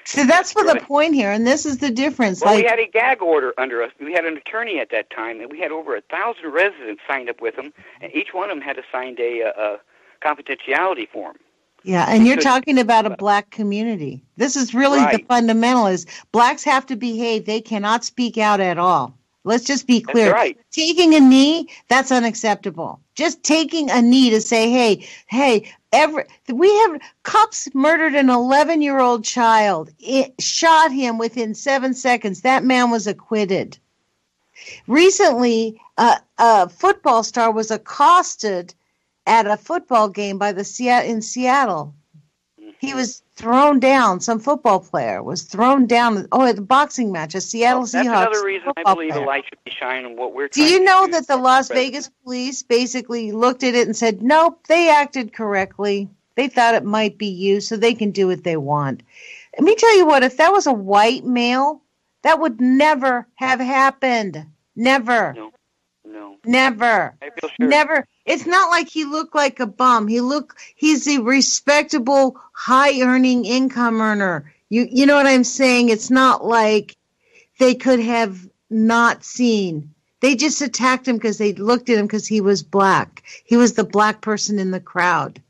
So that's for the point here, and this is the difference. Well, we had a gag order under us. We had an attorney at that time, and we had over 1,000 residents signed up with him, and each one of them had to sign a confidentiality form. Yeah, and you're talking about a black community. This is really the fundamental is blacks have to behave. They cannot speak out at all. Let's just be clear. That's right. Taking a knee, that's unacceptable. Just taking a knee to say, hey, we have cops murdered an 11-year-old child. It shot him within 7 seconds. That man was acquitted. Recently, a football star was accosted at a football game in Seattle. He was thrown down. Some football player was thrown down. At the boxing match, a Seattle Seahawks. That's another reason I believe the light should be shining on what we're trying to do. Do you know that the Las Vegas police basically looked at it and said, nope, they acted correctly. They thought it might be you, so they can do what they want. Let me tell you what, if that was a white male, that would never have happened. Never. No. Never. I feel sure. Never. It's not like he looked like a bum. He's a respectable, high-earning income earner. You know what I'm saying? It's not like they could have not seen. They just attacked him because they looked at him because he was black. He was the black person in the crowd.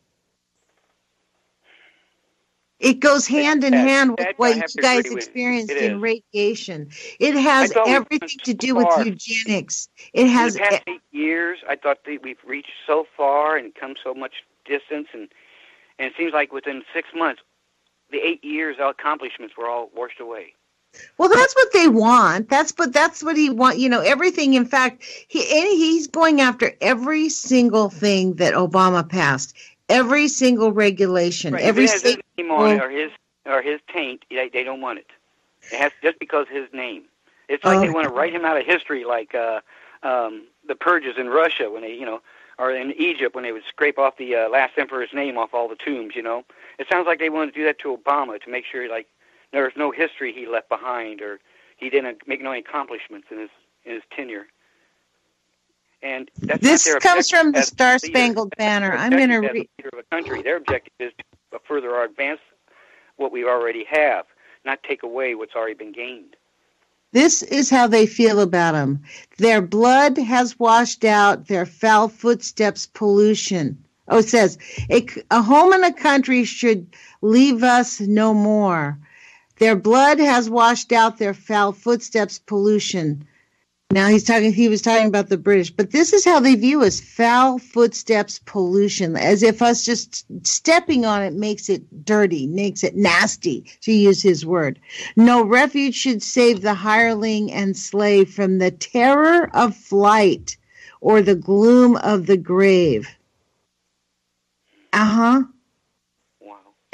It goes hand in hand with what you guys experienced in radiation. It has everything to do with eugenics. It has. In the past 8 years, I thought that we've reached so far and come so much distance, and it seems like within 6 months, the 8 years, our accomplishments were all washed away. Well, that's what they want. That's what he wants. Everything. In fact, he's going after every single thing that Obama passed. Every single regulation, right. Every state his name on it or his taint, they don't want it. It has just because his name. It's like they want to write him out of history, like the purges in Russia when they, or in Egypt when they would scrape off the last emperor's name off all the tombs. It sounds like they want to do that to Obama to make sure there's no history he left behind or he didn't make no accomplishments in his tenure. And this comes from the Star Spangled Banner. I'm going to read. Leader of a country, their objective is to further advance what we already have, not take away what's already been gained. This is how they feel about him. Their blood has washed out their foul footsteps pollution. Oh, it says, a home and a country should leave us no more. Their blood has washed out their foul footsteps pollution. Now he was talking about the British, but this is how they view us, foul footsteps pollution, as if us just stepping on it makes it dirty, makes it nasty, to use his word. No refuge should save the hireling and slave from the terror of flight or the gloom of the grave. Wow.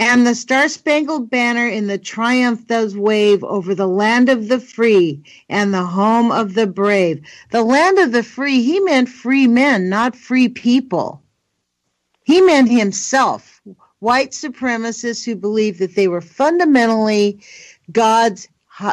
And the Star-Spangled Banner in the triumph does wave over the land of the free and the home of the brave. The land of the free, he meant free men, not free people. He meant himself. white supremacists who believed that they were fundamentally God's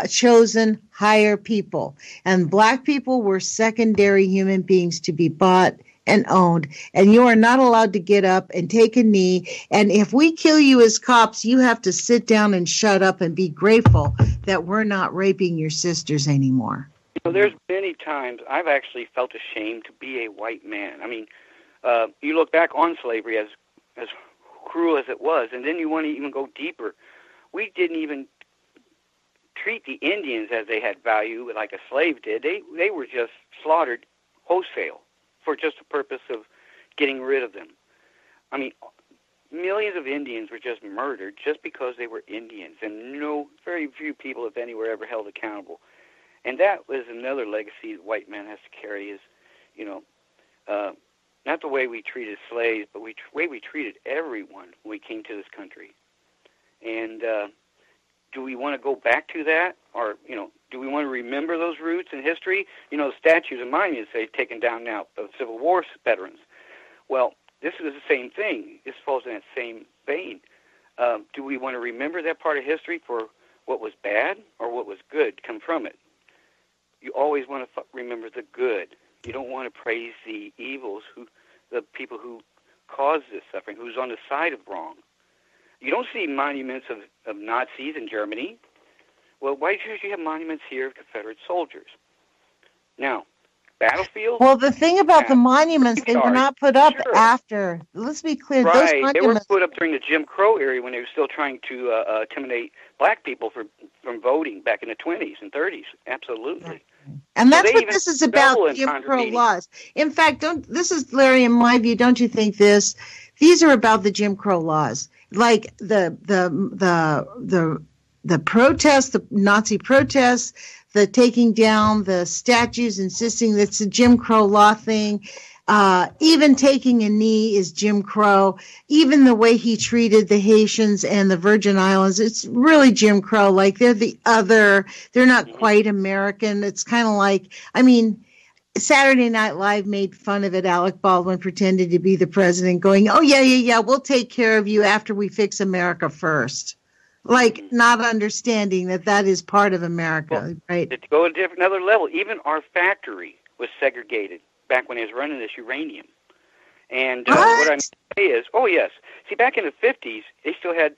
chosen higher people. And black people were secondary human beings to be bought and owned. And you are not allowed to get up and take a knee. And if we kill you as cops, you have to sit down and shut up and be grateful that we're not raping your sisters anymore. There's many times I've actually felt ashamed to be a white man. I mean, you look back on slavery as cruel as it was, and then you want to even go deeper. We didn't even treat the Indians as they had value like a slave did. They were just slaughtered wholesale for just the purpose of getting rid of them. I mean, millions of Indians were just murdered just because they were Indians, and very few people, if any, were ever held accountable. And that was another legacy the white man has to carry is, not the way we treated slaves, but the way we treated everyone when we came to this country. And do we want to go back to that? Or, do we want to remember those roots in history? The statues and monuments they've taken down now of Civil War veterans. Well, this is the same thing. This falls in that same vein. Do we want to remember that part of history for what was bad or what was good come from it? You always want to remember the good. You don't want to praise the evils, the people who caused this suffering, who's on the side of wrong. You don't see monuments of Nazis in Germany. Well, why should you have monuments here of Confederate soldiers? Now, battlefields? Well, the thing about the monuments, they were not put up after. Let's be clear. Right. Those monuments, they were put up during the Jim Crow era when they were still trying to intimidate black people from voting back in the 20s and 30s. Absolutely. And that's what this is about, Jim Crow laws. In fact, this is, Larry, in my view, don't you think these are about the Jim Crow laws. Like the protests, the Nazi protests, the taking down the statues, insisting that it's a Jim Crow law thing. Even taking a knee is Jim Crow. Even the way he treated the Haitians and the Virgin Islands, it's really Jim Crow. Like they're they're not quite American. It's kind of like, Saturday Night Live made fun of it. Alec Baldwin pretended to be the president going, oh, yeah, we'll take care of you after we fix America first. Like not understanding that is part of America, right? To go to another level, even our factory was segregated back when it was running this uranium. And what I'm saying is, oh, yes. See, back in the 50s, they still had...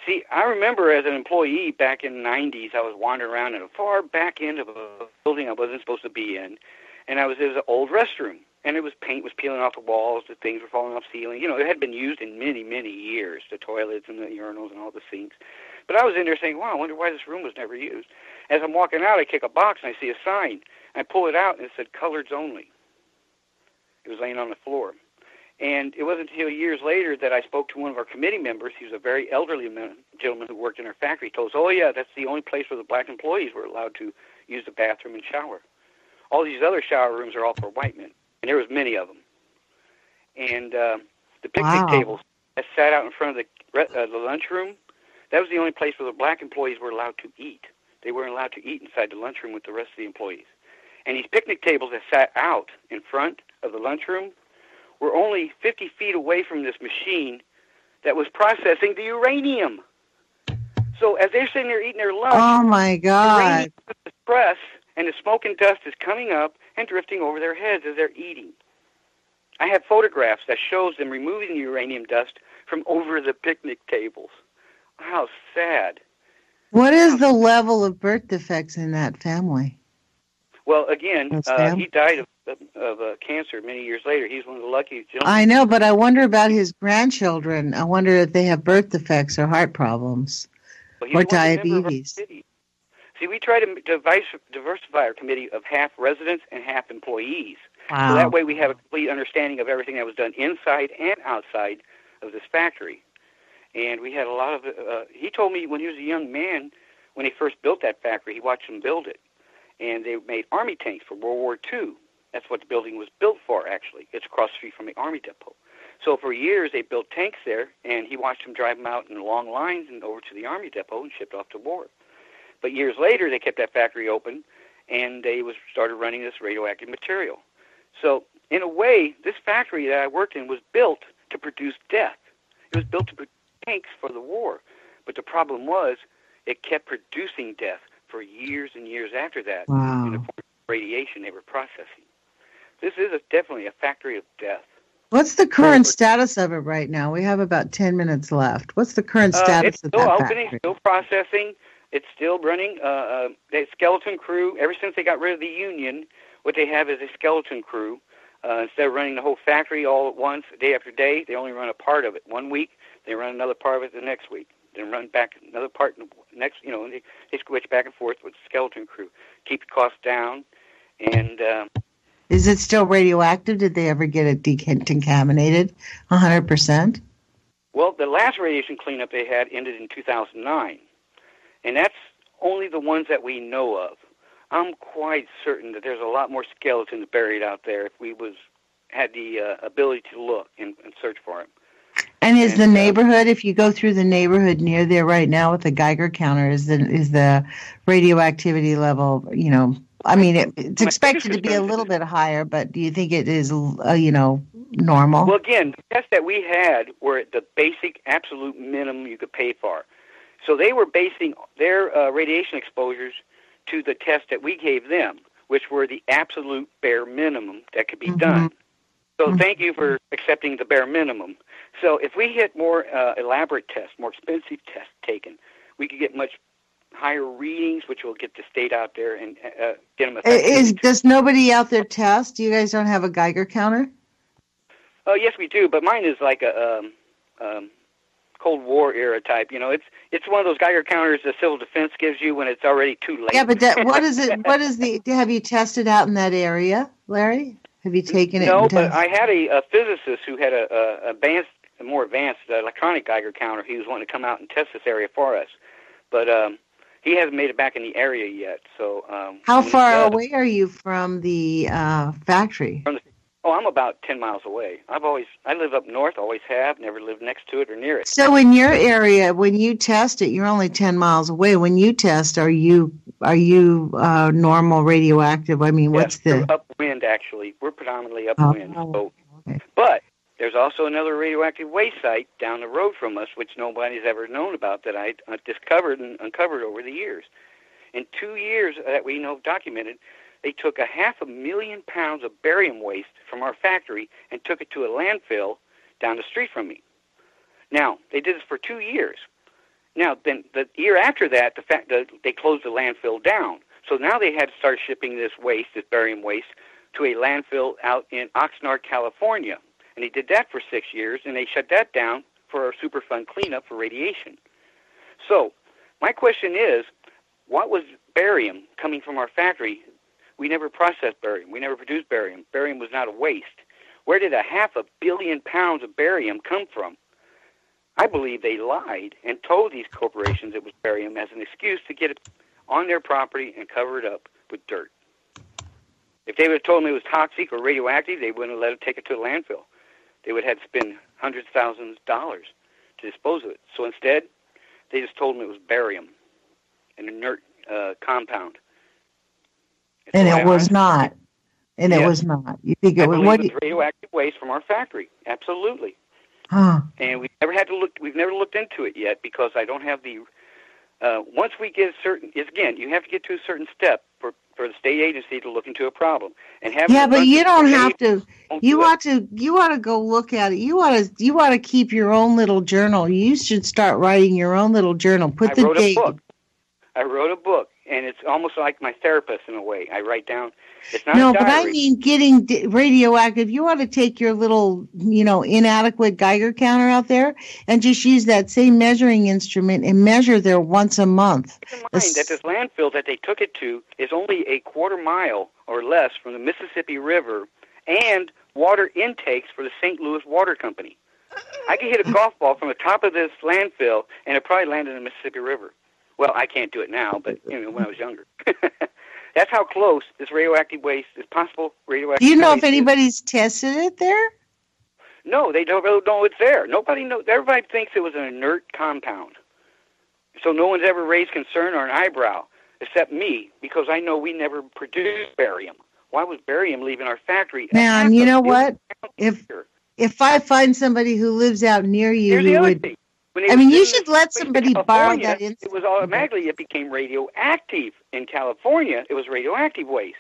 See, I remember as an employee back in the 90s, I was wandering around in a far back end of a building I wasn't supposed to be in. And there was an old restroom, and paint was peeling off the walls, the things were falling off the ceiling. It had been used in many, many years, the toilets and the urinals and all the sinks. But I was in there saying, wow, I wonder why this room was never used. As I'm walking out, I kick a box, and I see a sign. I pull it out, and it said, coloreds only. It was laying on the floor. And it wasn't until years later that I spoke to one of our committee members. He was a very elderly gentleman who worked in our factory. He told us, oh, yeah, that's the only place where the black employees were allowed to use the bathroom and shower. All these other shower rooms are all for white men, and there was many of them. And the picnic tables that sat out in front of the lunchroom, that was the only place where the black employees were allowed to eat. They weren't allowed to eat inside the lunchroom with the rest of the employees. And these picnic tables that sat out in front of the lunchroom were only 50 feet away from this machine that was processing the uranium. So as they're sitting there eating their lunch, oh my God, the press and the smoke and dust is coming up and drifting over their heads as they're eating. I have photographs that shows them removing the uranium dust from over the picnic tables. How sad. What is the level of birth defects in that family? Well, again, he died of cancer many years later. He's one of the lucky gentlemen. I know, but I wonder about his grandchildren. I wonder if they have birth defects or heart problems or diabetes. See, we try to diversify our committee of half residents and half employees. Wow. So that way we have a complete understanding of everything that was done inside and outside of this factory. And we had a lot of... he told me when he was a young man, when they first built that factory, he watched them build it. And they made Army tanks for World War II. That's what the building was built for, actually. It's across the street from the Army depot. So for years, they built tanks there, and he watched them drive them out in long lines and over to the Army depot and shipped off to war. But years later, they kept that factory open, and they started running this radioactive material. So in a way, this factory that I worked in was built to produce death. It was built to tanks for the war. But the problem was it kept producing death for years and years after that in the form of radiation they were processing. This is definitely a factory of death. What's the current status of it right now? We have about 10 minutes left. What's the current status of that factory? It's still opening, still processing. It's still running. The skeleton crew, ever since they got rid of the union, what they have is a skeleton crew. Instead of running the whole factory all at once, day after day, they only run a part of it. 1 week, they run another part of it the next week. Then run back another part next, they switch back and forth with the skeleton crew. Keep the costs down. And is it still radioactive? Did they ever get it decontaminated 100%? Well, the last radiation cleanup they had ended in 2009. And that's only the ones that we know of. I'm quite certain that there's a lot more skeletons buried out there if we had the ability to look and search for them. And is the neighborhood, if you go through the neighborhood near there right now with the Geiger counter, is the radioactivity level, I mean, it's expected to be a little bit higher, but do you think it is, normal? Well, again, the tests that we had were at the basic absolute minimum you could pay for. So they were basing their radiation exposures to the tests that we gave them, which were the absolute bare minimum that could be done. So thank you for accepting the bare minimum. So if we hit more elaborate tests, more expensive tests taken, we could get much higher readings, which will get the state out there and get them effective. Does nobody out there test? You guys don't have a Geiger counter? Oh, yes, we do, but mine is like a Cold War era type. It's one of those Geiger counters the civil defense gives you when it's already too late. Yeah, but what is it? Have you tested out in that area, Larry? Have you taken it? No, but I had a physicist who had a more advanced electronic Geiger counter. He was wanting to come out and test this area for us, but he hasn't made it back in the area yet. So how far away are you from the factory? I'm about 10 miles away. I live up north, always have, never lived next to it or near it. So in your area, when you test it, you're only 10 miles away. When you test, are you normal radioactive? I mean, what's we're upwind, actually. We're predominantly upwind. Okay. But there's also another radioactive waste site down the road from us, which nobody's ever known about, that I discovered and uncovered over the years. In 2 years that we know documented, they took 500,000 pounds of barium waste from our factory and took it to a landfill down the street from me. Now, they did this for 2 years. Now, then the year after that, they closed the landfill down. So now they had to start shipping this barium waste, to a landfill out in Oxnard, California. And they did that for 6 years, and they shut that down for a Superfund cleanup for radiation. So my question is, what was barium coming from our factory? We never processed barium. We never produced barium. Barium was not a waste. Where did 500 million pounds of barium come from? I believe they lied and told these corporations it was barium as an excuse to get it on their property and cover it up with dirt. If they would have told me it was toxic or radioactive, they wouldn't have let it take it to a landfill. They would have had to spend hundreds of thousands of dollars to dispose of it. So instead, they just told me it was barium, an inert compound. And it was not. And it was not. You think it was what? It was radioactive waste from our factory. Absolutely. Huh. And we've never looked into it yet because I don't have the. Once we get you have to get to a certain step for the state agency to look into a problem and have. Yeah, but you don't have to. You ought to go look at it. You ought to keep your own little journal. You should start writing your own little journal. Put the date. I wrote a book, and it's almost like my therapist in a way. I write down. It's not no, a diary. But I mean, getting radioactive. You ought to take your little, inadequate Geiger counter out there and just use that same measuring instrument and measure there once a month. Keep in mind that this landfill that they took it to is only a quarter mile or less from the Mississippi River and water intakes for the St. Louis Water Company. I could hit a golf ball from the top of this landfill, and it probably landed in the Mississippi River. Well, I can't do it now, but when I was younger. That's how close this radioactive waste, this possible radioactive waste. Do you know if anybody's tested it there? No, they don't know it's there. Nobody knows. Everybody thinks it was an inert compound. So no one's ever raised concern or an eyebrow, except me, because I know we never produced barium. Why was barium leaving our factory? Man, you know what? If I find somebody who lives out near you who would... When I mean, you should let somebody borrow that It was automatically, it became radioactive. In California, it was radioactive waste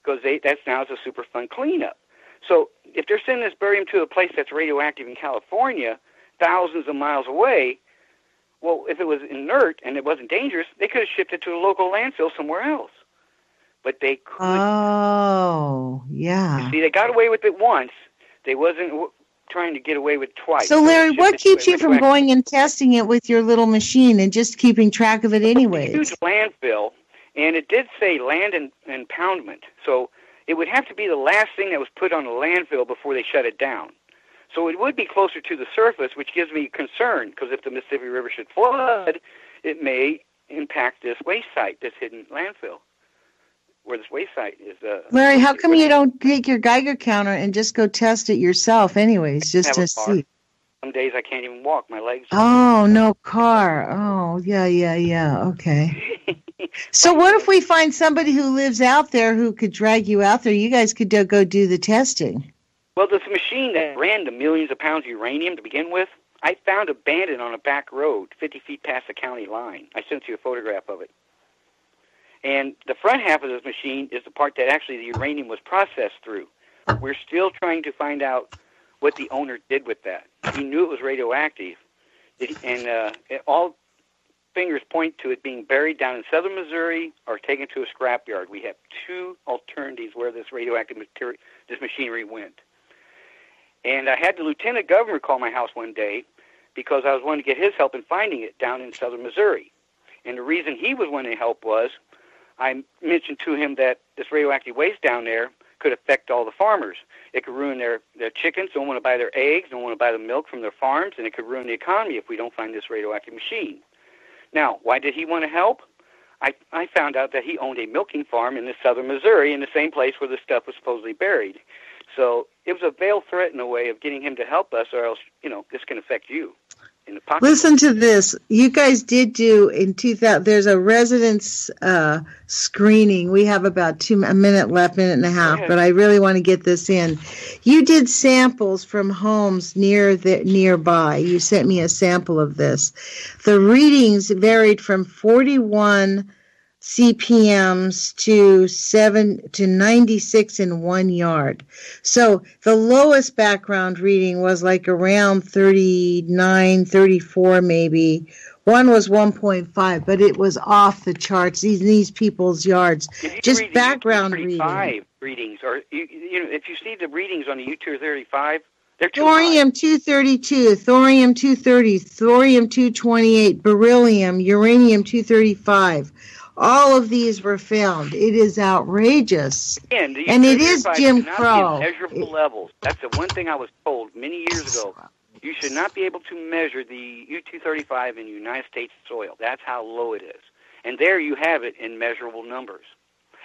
because that's now it's a Superfund cleanup. So if they're sending this barium to a place that's radioactive in California, thousands of miles away, well, if it was inert and it wasn't dangerous, they could have shipped it to a local landfill somewhere else. But they couldn't. Oh, yeah. You see, they got away with it once. They wasn't trying to get away with it twice. So, Larry, what keeps you from going and testing it with your little machine and just keeping track of it anyways? It's a huge landfill, and it did say land and impoundment. So it would have to be the last thing that was put on the landfill before they shut it down. So it would be closer to the surface, which gives me concern, because if the Mississippi River should flood, it may impact this waste site, this hidden landfill, where this waste site is. Larry, how come you don't take your Geiger counter and just go test it yourself anyways, just to see? Some days I can't even walk. My legs. Oh, no car. Oh, yeah. Okay. So what if we find somebody who lives out there who could drag you out there? You guys could go do the testing. Well, this machine that ran the millions of pounds of uranium to begin with, I found abandoned on a back road 50 feet past the county line. I sent you a photograph of it. And the front half of this machine is the part that actually the uranium was processed through. We're still trying to find out what the owner did with that. He knew it was radioactive, and all fingers point to it being buried down in southern Missouri or taken to a scrapyard. We have two alternatives where this radioactive material, this machinery went. And I had the lieutenant governor call my house one day because I was wanting to get his help in finding it down in southern Missouri. And the reason he was wanting help was I mentioned to him that this radioactive waste down there could affect all the farmers. It could ruin their chickens, don't want to buy their eggs, don't want to buy the milk from their farms, and it could ruin the economy if we don't find this radioactive machine. Now, why did he want to help? I found out that he owned a milking farm in southern Missouri in the same place where the stuff was supposedly buried. So it was a veiled threat in a way of getting him to help us, or else, this can affect you in the pocket. Listen to this. You guys did do in 2000. There's a residence screening. We have about a minute left, minute and a half, but I really want to get this in. You did samples from homes nearby. You sent me a sample of this. The readings varied from 41 CPMs to 96 in 1 yard. So the lowest background reading was like around 39, 34 maybe. One was 1.5, but it was off the charts. These people's yards. Just background readings, or if you see the readings on the U-235, they're too thorium high. 232, thorium 230, thorium 228, beryllium, uranium 235. All of these were found. It is outrageous. And it is Jim Crow. Measurable levels. That's the one thing I was told many years ago. You should not be able to measure the U-235 in United States soil. That's how low it is. And there you have it in measurable numbers.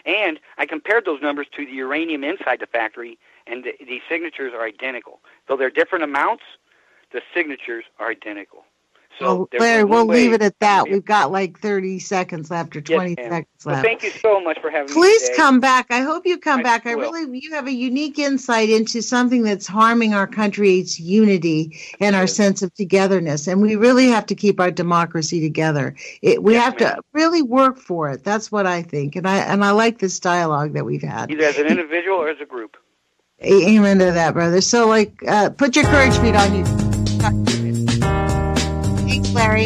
And I compared those numbers to the uranium inside the factory, and the signatures are identical. Though they're different amounts, the signatures are identical. So Larry, we'll leave it at that. We've got like 30 seconds left or 20 seconds left. Well, thank you so much for having me Please today. come back. I hope you come back. You have a unique insight into something that's harming our country's unity and our sense of togetherness. And we really have to keep our democracy together. We have to really work for it. That's what I think. And I like this dialogue that we've had. Either as an individual or as a group. Amen to that, brother. So, put your courage feet on you. Thanks, Larry.